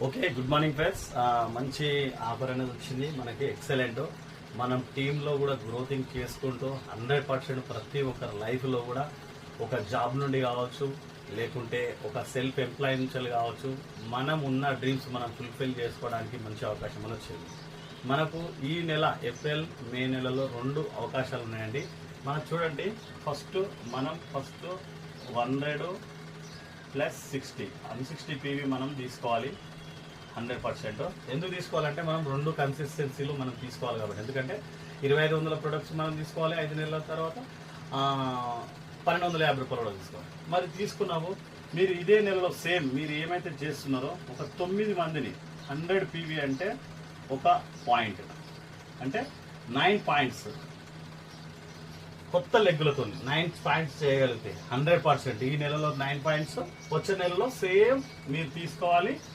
Okay, good morning friends. మంచి offer అనేది వచ్చింది మనకి, ఎక్సలెంట్. మనం టీంలో కూడా గ్రోతింగ్ చేసుకుంటూ 100% ప్రతి ఒక్కరి లైఫ్లో కూడా ఒక జాబ్ నుండి కావచ్చు, లేకుంటే ఒక సెల్ఫ్ ఎంప్లాయ్ నుంచి కావచ్చు, మనం ఉన్న డ్రీమ్స్ మనం ఫుల్ఫిల్ చేసుకోవడానికి మంచి అవకాశం అని వచ్చింది. మనకు ఈ నెల ఏప్రిల్ మే నెలలో 2 అవకాశాలు ఉన్నాయండి. మనం చూడండి, ఫస్ట్ 100 ప్లస్ 160 పీవీ మనం తీసుకోవాలి 100%. ఎందుకు తీసుకోవాలంటే మనం 2 కన్సిస్టెన్సీలు మనం తీసుకోవాలి కాబట్టి. ఎందుకంటే 2500 ప్రొడక్ట్స్ మనం తీసుకోవాలి 5 నెలల తర్వాత, 1250 రూపాయలు తీసుకోవాలి. మరి తీసుకున్నాము, మీరు ఇదే నెలలో సేమ్ మీరు ఏమైతే చేస్తున్నారో ఒక 9 మందిని 100 పీవీ అంటే ఒక పాయింట్, అంటే 9 పాయింట్స్ కొత్త లెగ్గులతో 9 పాయింట్స్ చేయగలిగితే 100%. ఈ నెలలో 9 పాయింట్స్, వచ్చే నెలలో సేమ్ మీరు తీసుకోవాలి